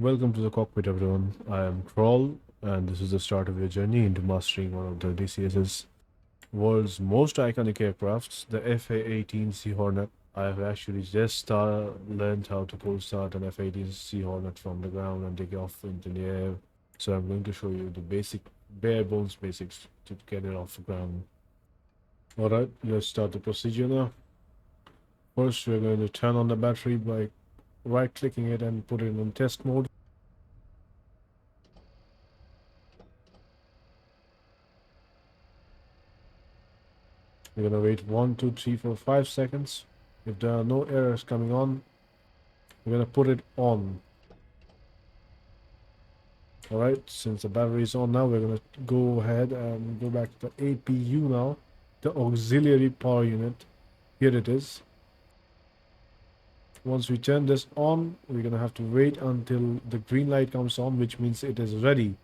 Welcome to the cockpit, everyone. I am Craul, and this is the start of your journey into mastering one of the DCS's world's most iconic aircrafts, the FA-18C Hornet. I have actually just learned how to cold start an F-18C Hornet from the ground and take off into the air. So I'm going to show you the bare bones basics to get it off the ground. Alright, let's start the procedure now. First, we're going to turn on the battery by right-clicking it and put it in test mode. We're gonna wait 1, 2, 3, 4, 5 seconds. If there are no errors coming on, we're gonna put it on. Alright, since the battery is on now, we're gonna go ahead and go back to the APU now, the auxiliary power unit. Here it is. Once we turn this on, we're gonna have to wait until the green light comes on, which means it is ready.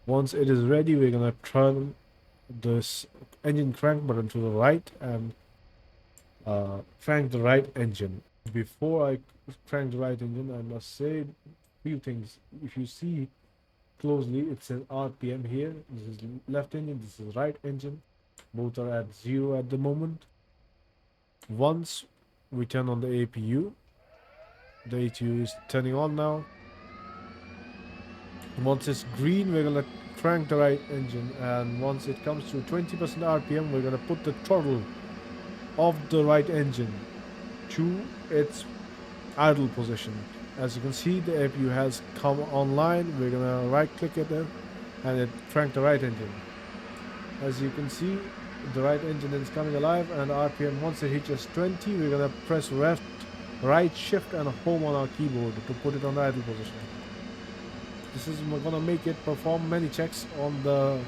Once it is ready, we're gonna turn this engine crank button to the right and crank the right engine. Before I crank the right engine, I must say a few things. If you see closely, it says RPM here. This is left engine, this is right engine. Both are at 0 at the moment. Once we turn on the APU, the APU is turning on now. Once it's green, we're gonna crank the right engine, and once it comes to 20% RPM, we're gonna put the throttle of the right engine to its idle position. As you can see, the APU has come online. We're gonna right click it there and it cranked the right engine. As you can see, the right engine is coming alive, and RPM, once it reaches 20, we're gonna press left, right shift and home on our keyboard to put it on the idle position. This is gonna make it perform many checks on the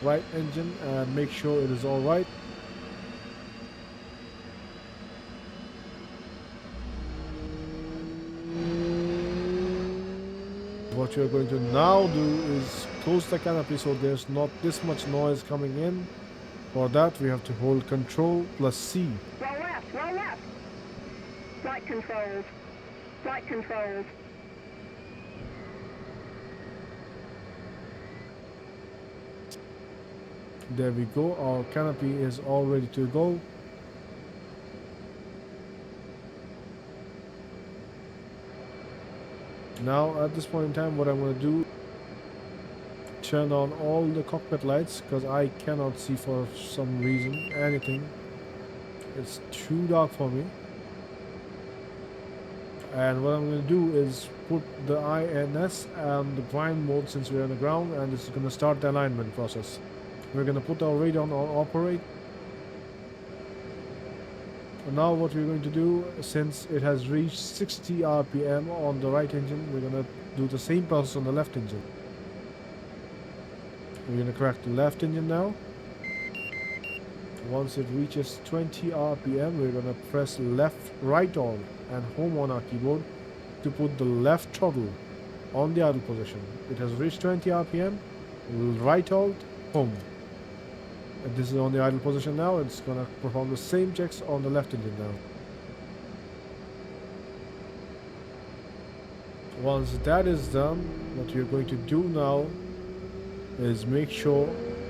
right engine and make sure it is all right. What you're going to now do is close the canopy so there's not this much noise coming in. For that, we have to hold Control plus C. Roll left, roll left. Flight controls, flight controls. There we go, our canopy is all ready to go. Now, at this point in time, what I'm going to do, turn on all the cockpit lights, because I cannot see for some reason anything. It's too dark for me. And what I'm going to do is put the INS and the grind mode since we're on the ground, and this is going to start the alignment process. We're going to put our radar on operate. And now what we're going to do, since it has reached 60 RPM on the right engine, we're going to do the same process on the left engine. We're going to crack the left engine now. Once it reaches 20 RPM, we're going to press right alt and home on our keyboard to put the left throttle on the idle position. It has reached 20 RPM, right alt, home. And this is on the idle position now. It's going to perform the same checks on the left engine now. Once that is done, what you're going to do now is make sure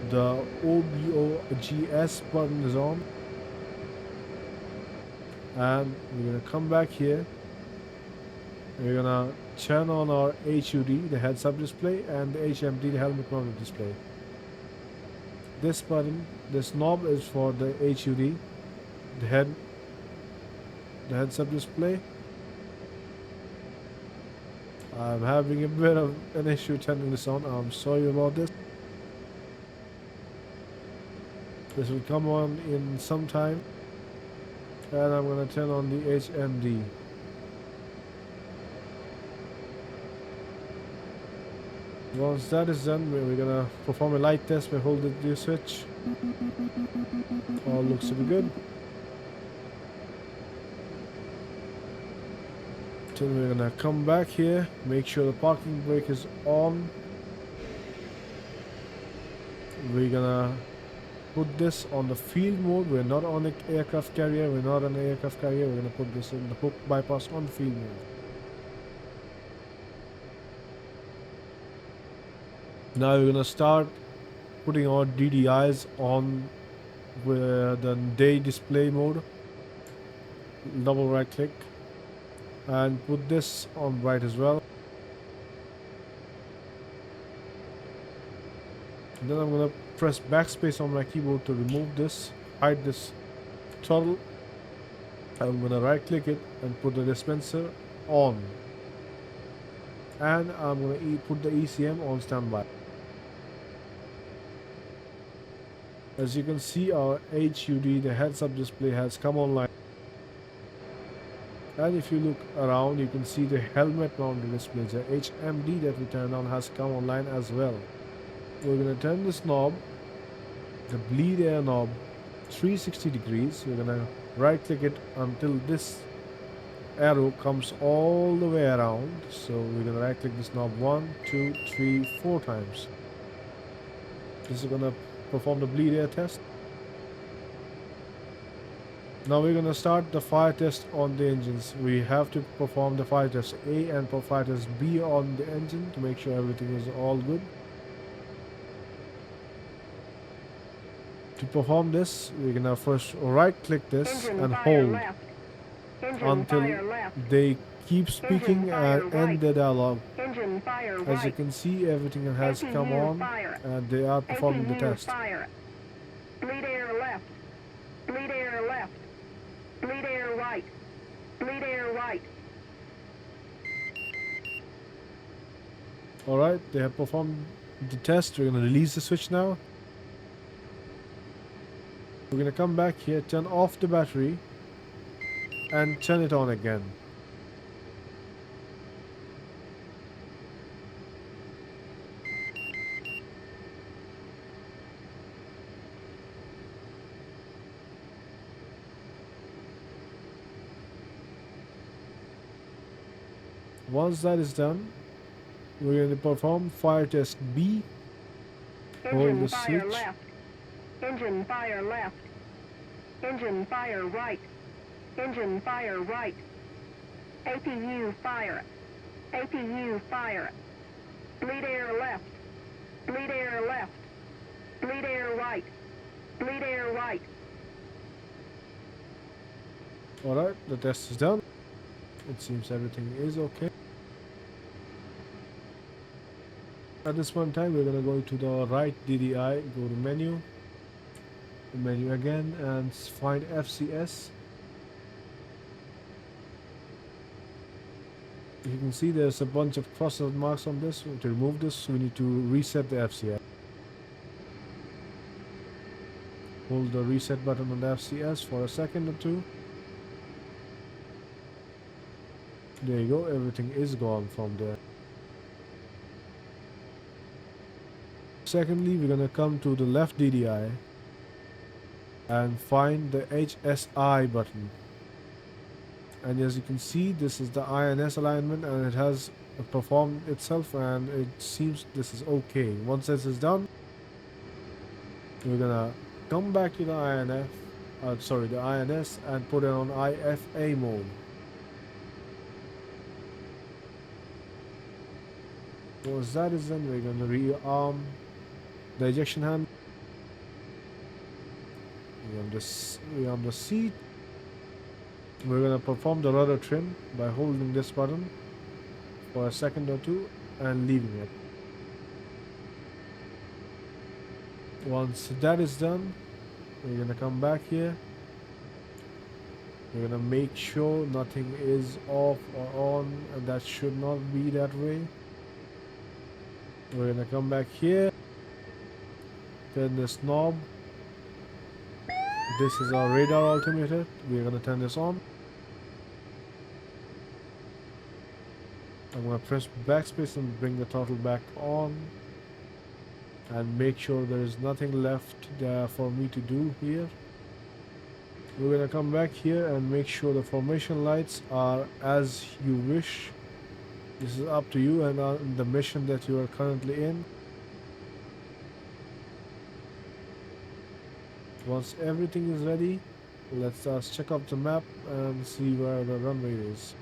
the OBOGS button is on, and we're going to come back here. We're going to turn on our HUD, the heads-up display, and the HMD, the helmet mounted display. This button, this knob is for the HUD, the heads-up display. I'm having a bit of an issue turning this on. I'm sorry about this. This will come on in some time. And I'm going to turn on the HMD. Once that is done, we're going to perform a light test by holding the switch. All looks to be good. Then we're going to come back here, make sure the parking brake is on. We're going to put this on the field mode. We're not on an aircraft carrier. We're not on an aircraft carrier. We're going to put this in the hook bypass on field mode. Now we're gonna start putting our DDIs on with the day display mode. Double right click and put this on right as well. And then I'm gonna press backspace on my keyboard to remove this, hide this throttle. I'm gonna right click it and put the dispenser on. And I'm gonna put the ECM on standby. As you can see, our HUD, the heads-up display, has come online. And if you look around, you can see the helmet mounted display, the HMD that we turned on, has come online as well. We're gonna turn this knob, the bleed air knob, 360 degrees. We're gonna right click it until this arrow comes all the way around. So we're gonna right click this knob 1, 2, 3, 4 times. This is gonna perform the bleed air test. Now we're gonna start the fire test on the engines. We have to perform the fire test A and fire test B on the engine to make sure everything is all good. To perform this, we're gonna first right click this Engine and fire hold left. Engine until fire left. they keep speaking fire and right. end the dialogue. Engine fire As you right. can see, everything has come APU on fire. and they are performing the APU test. fire. Bleed air left. Bleed air left. Bleed air right. Bleed air right. Alright, they have performed the test. We're gonna release the switch now. We're gonna come back here, turn off the battery and turn it on again. Once that is done, we're going to perform fire test B. Hold Engine the fire switch. left. Engine fire left. Engine fire right. Engine fire right. APU fire. APU fire. Bleed air left. Bleed air left. Bleed air right. Bleed air right. Alright, the test is done. It seems everything is okay. At this point in time, we're going to go to the right DDI, go to menu again, and find FCS. You can see there's a bunch of cross marks on this. To remove this, we need to reset the FCS. Hold the reset button on the FCS for a second or two. There you go, everything is gone from there. Secondly, we're gonna come to the left DDI and find the HSI button. And as you can see, this is the INS alignment and it has performed itself and it seems this is okay. Once this is done, we're gonna come back to the the INS and put it on IFA mode. Once that is done, we're gonna rearm the ejection hand. We on the seat. We're gonna perform the rudder trim by holding this button for a second or two and leaving it. Once that is done, we're gonna come back here. We're gonna make sure nothing is off or on, and that should not be that way. We're gonna come back here, turn this knob. This is our radar altimeter. We're gonna turn this on. I'm gonna press backspace and bring the throttle back on and make sure there is nothing left there for me to do here. We're gonna come back here and make sure the formation lights are as you wish. This is up to you and the mission that you are currently in. Once everything is ready, let's check out the map and see where the runway is.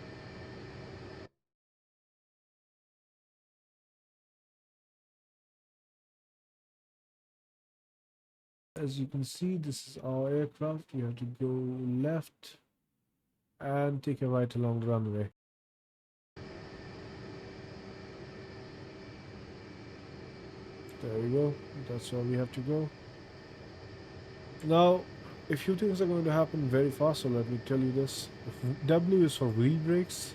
as you can see, this is our aircraft. You have to go left and take a right along the runway. There we go. That's where we have to go. Now, a few things are going to happen very fast, so let me tell you this. W is for wheel brakes.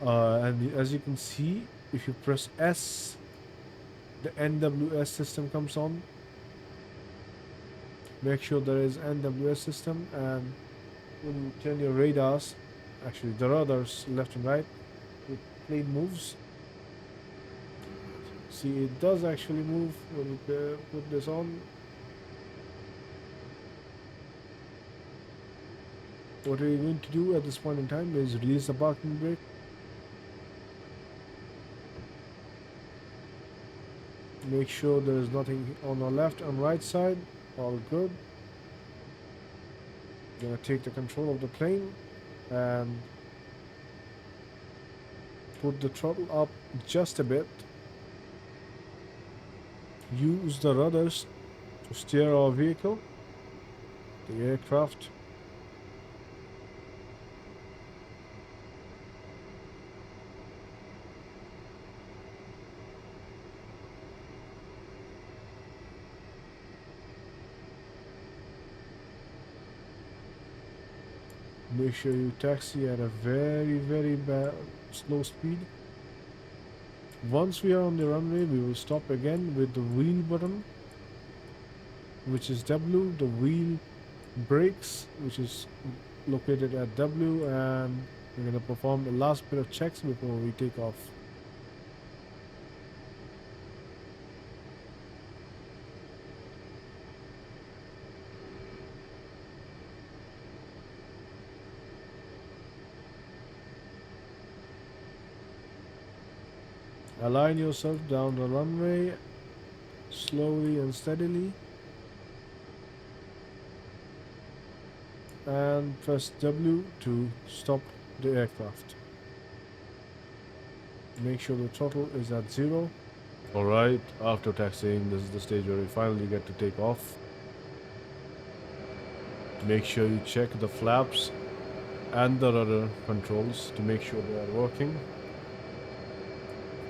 And as you can see, if you press S, the NWS system comes on. Make sure there is NWS system, and when you turn your radars, actually the radars left and right, the plane moves. See, it does actually move when you put this on. What we're going to do at this point in time is release the parking brake. Make sure there is nothing on our left and right side. All good. Gonna take the control of the plane and put the throttle up just a bit. Use the rudders to steer our vehicle, the aircraft. Make sure you taxi at a very slow speed. Once we are on the runway, we will stop again with the wheel button, which is W, the wheel brakes, which is located at W, and we're going to perform the last bit of checks before we take off. Align yourself down the runway slowly and steadily, and press W to stop the aircraft. Make sure the throttle is at 0. Alright, after taxiing, this is the stage where we finally get to take off. Make sure you check the flaps and the rudder controls to make sure they are working.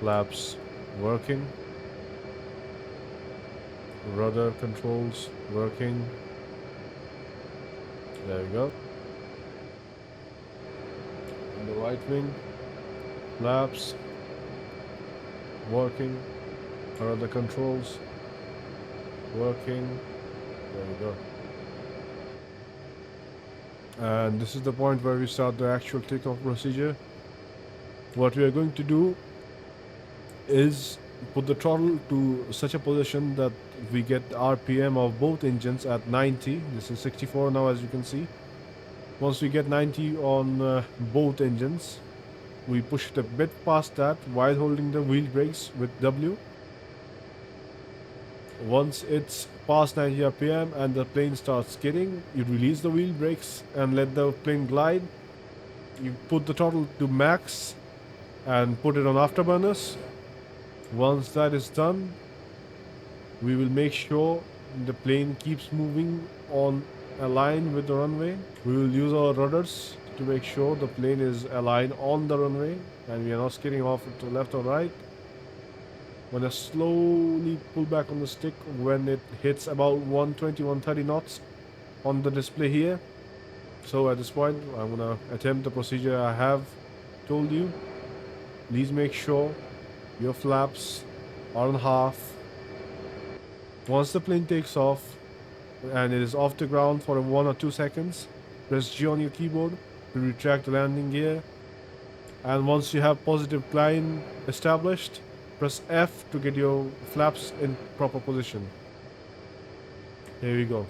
Flaps working. Rudder controls working. There we go. On the right wing, flaps working. Rudder controls working. There we go. And this is the point where we start the actual takeoff procedure. What we are going to do is put the throttle to such a position that we get the RPM of both engines at 90. This is 64 now, as you can see. Once we get 90 on both engines, we push it a bit past that while holding the wheel brakes with W. Once it's past 90 RPM and the plane starts skidding, you release the wheel brakes and let the plane glide. You put the throttle to max and put it on afterburners. Once that is done, we will make sure the plane keeps moving on a line with the runway. We will use our rudders to make sure the plane is aligned on the runway and we are not skidding off to the left or right. When I slowly pull back on the stick when it hits about 120, 130 knots on the display here. So at this point, I'm gonna attempt the procedure I have told you. Please make sure your flaps are on half. Once the plane takes off and it is off the ground for 1 or 2 seconds, press G on your keyboard to retract the landing gear. And once you have positive climb established, press F to get your flaps in proper position. Here we go.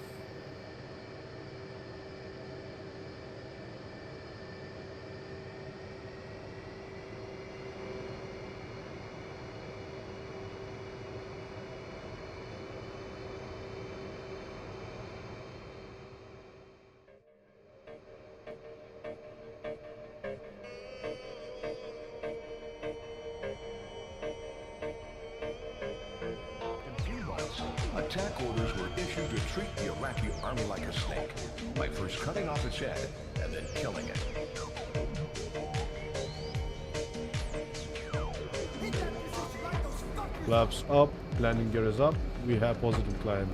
A attack orders were issued to treat the Iraqi army like a snake, by first cutting off its head and then killing it. Flaps up, landing gear is up. We have positive climb.